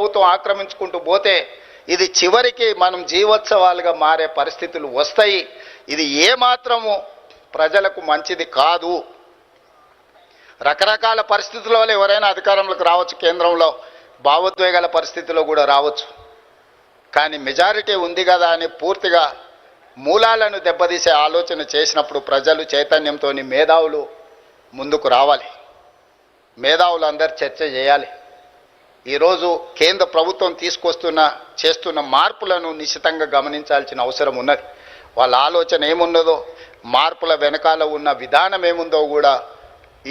ప్రభుత్వం ఆక్రమించుకుంటూ పోతే ఇది చివరికి మనం జీవోత్సవాలుగా మారే పరిస్థితులు వస్తాయి. ఇది ఏమాత్రము ప్రజలకు మంచిది కాదు. రకరకాల పరిస్థితుల వల్ల ఎవరైనా అధికారంలోకి రావచ్చు, కేంద్రంలో భావోద్వేగాల పరిస్థితిలో కూడా రావచ్చు. కానీ మెజారిటీ ఉంది కదా అని పూర్తిగా మూలాలను దెబ్బతీసే ఆలోచన చేసినప్పుడు ప్రజలు చైతన్యంతో మేధావులు ముందుకు రావాలి. మేధావులు అందరు చర్చ చేయాలి. ఈరోజు కేంద్ర ప్రభుత్వం చేస్తున్న మార్పులను నిశ్చితంగా గమనించాల్సిన అవసరం ఉన్నది. వాళ్ళ ఆలోచన ఏమున్నదో, మార్పుల వెనకాల ఉన్న విధానం ఏముందో కూడా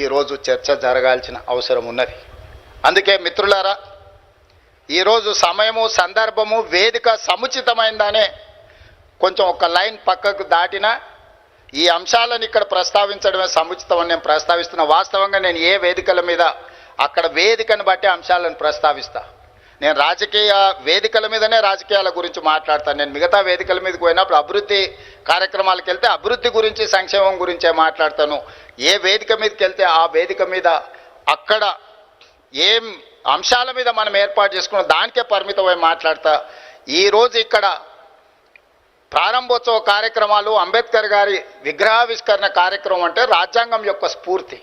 ఈరోజు చర్చ జరగాల్సిన అవసరం ఉన్నది. అందుకే మిత్రులారా, ఈరోజు సమయము, సందర్భము, వేదిక సముచితమైందనే కొంచెం ఒక లైన్ పక్కకు దాటినా ఈ అంశాలను ఇక్కడ ప్రస్తావించడమే సముచితమని నేను ప్రస్తావిస్తున్నా. వాస్తవంగా నేను ఏ వేదికల మీద అక్కడ వేదికను బట్టి అంశాలను ప్రస్తావిస్తా. నేను రాజకీయ వేదికల మీదనే రాజకీయాల గురించి మాట్లాడతాను. నేను మిగతా వేదికల మీదకి పోయినప్పుడు అభివృద్ధి కార్యక్రమాలకు వెళ్తే అభివృద్ధి గురించి, సంక్షేమం గురించే మాట్లాడతాను. ఏ వేదిక మీదకి వెళ్తే ఆ వేదిక మీద అక్కడ ఏం అంశాల మీద మనం ఏర్పాటు చేసుకున్న దానికే పరిమితమై మాట్లాడతా. ఈరోజు ఇక్కడ ప్రారంభోత్సవ కార్యక్రమాలు, అంబేద్కర్ గారి విగ్రహావిష్కరణ కార్యక్రమం అంటే రాజ్యాంగం యొక్క స్ఫూర్తి.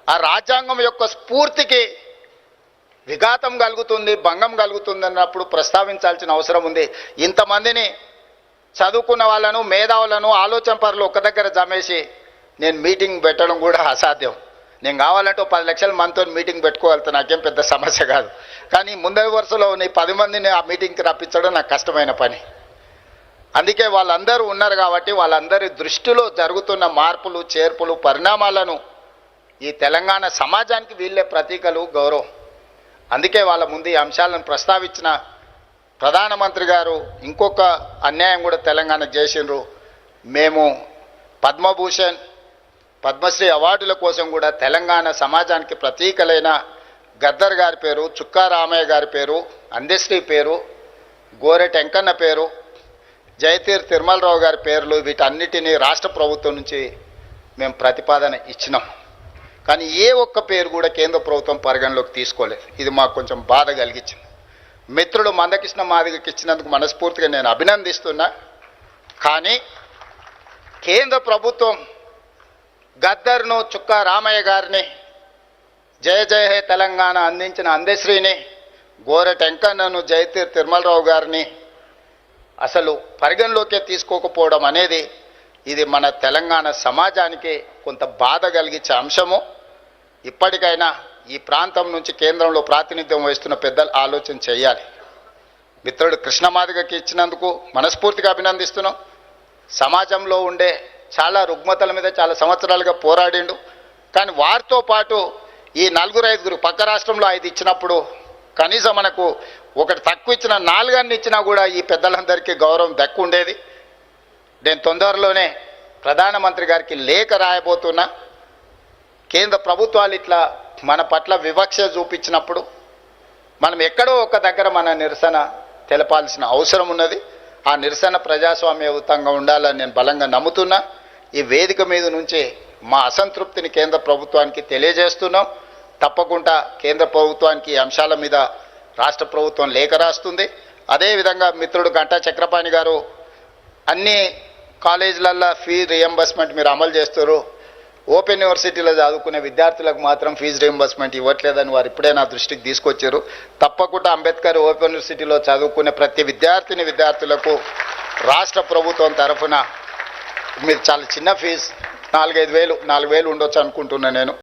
ఆ రాజ్యాంగం యొక్క స్ఫూర్తికి విఘాతం కలుగుతుంది, భంగం కలుగుతుంది అన్నప్పుడు ప్రస్తావించాల్సిన అవసరం ఉంది. ఇంతమందిని చదువుకున్న వాళ్ళను, మేధావులను, ఆలోచన పరులు ఒక దగ్గర జమేసి నేను మీటింగ్ పెట్టడం కూడా అసాధ్యం. నేను కావాలంటే 10 లక్షల మందితో మీటింగ్ పెట్టుకోగలుగుతా, నాకేం పెద్ద సమస్య కాదు. కానీ ముందరి వరుసలో నీ 10 మందిని ఆ మీటింగ్కి రప్పించడం నాకు కష్టమైన పని. అందుకే వాళ్ళందరూ ఉన్నారు కాబట్టి వాళ్ళందరి దృష్టిలో జరుగుతున్న మార్పులు, చేర్పులు, పరిణామాలను ఈ తెలంగాణ సమాజానికి వీళ్ళే ప్రతీకలు, గౌరవం. అందుకే వాళ్ళ ముందు ఈ అంశాలను ప్రస్తావించిన ప్రధానమంత్రి గారు ఇంకొక అన్యాయం కూడా తెలంగాణకు చేసిండ్రు. మేము పద్మభూషణ్, పద్మశ్రీ అవార్డుల కోసం కూడా తెలంగాణ సమాజానికి ప్రతీకలైన గద్దర్ గారి పేరు, చుక్కా రామయ్య గారి పేరు, అందశ్రీ పేరు, గోరెటి వెంకన్న పేరు, జయతీర్ తిరుమలరావు గారి పేర్లు, వీటన్నిటినీ రాష్ట్ర ప్రభుత్వం నుంచి మేము ప్రతిపాదన ఇచ్చినాం. కానీ ఏ ఒక్క పేరు కూడా కేంద్ర ప్రభుత్వం పరిగణలోకి తీసుకోలేదు. ఇది మాకు కొంచెం బాధ కలిగించింది. మిత్రుడు మందకృష్ణ మాదిగకి ఇచ్చినందుకు మనస్ఫూర్తిగా నేను అభినందిస్తున్నా. కానీ కేంద్ర ప్రభుత్వం గద్దర్ను, చుక్కా రామయ్య గారిని, జయ జయ హే తెలంగాణ అందించిన అందశ్రీని, గోరెటి వెంకన్నను, జయతీర్ తిరుమలరావు గారిని అసలు పరిగణలోకే తీసుకోకపోవడం అనేది ఇది మన తెలంగాణ సమాజానికి కొంత బాధ కలిగించే అంశము. ఇప్పటికైనా ఈ ప్రాంతం నుంచి కేంద్రంలో ప్రాతినిధ్యం వహిస్తున్న పెద్దలు ఆలోచన చేయాలి. మిత్రుడు కృష్ణమాదిగకి ఇచ్చినందుకు మనస్ఫూర్తిగా అభినందిస్తున్నాం. సమాజంలో ఉండే చాలా రుగ్మతల మీద చాలా సంవత్సరాలుగా పోరాడిండు. కానీ వారితో పాటు ఈ 4-5 పక్క రాష్ట్రంలో 5 ఇచ్చినప్పుడు కనీసం మనకు ఒకటి తక్కువ ఇచ్చిన 4 ఇచ్చినా కూడా ఈ పెద్దలందరికీ గౌరవం దక్కు ఉండేది. నేను తొందరలోనే ప్రధానమంత్రి గారికి లేఖ రాయబోతున్నా. కేంద్ర ప్రభుత్వాలు ఇట్లా మన పట్ల వివక్ష చూపించినప్పుడు మనం ఎక్కడో ఒక దగ్గర మన నిరసన తెలపాల్సిన అవసరం ఉన్నది. ఆ నిరసన ప్రజాస్వామ్యయుతంగా ఉండాలని నేను బలంగా నమ్ముతున్నా. ఈ వేదిక మీద నుంచి మా అసంతృప్తిని కేంద్ర ప్రభుత్వానికి తెలియజేస్తున్నాం. తప్పకుండా కేంద్ర ప్రభుత్వానికి ఈ అంశాల మీద రాష్ట్ర ప్రభుత్వం లేఖ రాస్తుంది. అదేవిధంగా మిత్రుడు గంటా చక్రపాణి గారు అన్ని కాలేజీలల్లో ఫీజు రియంబర్స్మెంట్ మీరు అమలు చేస్తారు, ఓపెన్ యూనివర్సిటీలో చదువుకునే విద్యార్థులకు మాత్రం ఫీజు రియంబర్స్మెంట్ ఇవ్వట్లేదని వారు ఇప్పుడే నా దృష్టికి తీసుకొచ్చారు. తప్పకుండా అంబేద్కర్ ఓపెన్ యూనివర్సిటీలో చదువుకునే ప్రతి విద్యార్థులకు రాష్ట్ర ప్రభుత్వం తరఫున మీరు చాలా చిన్న ఫీజు 4,000 ఉండొచ్చు అనుకుంటున్నాను నేను.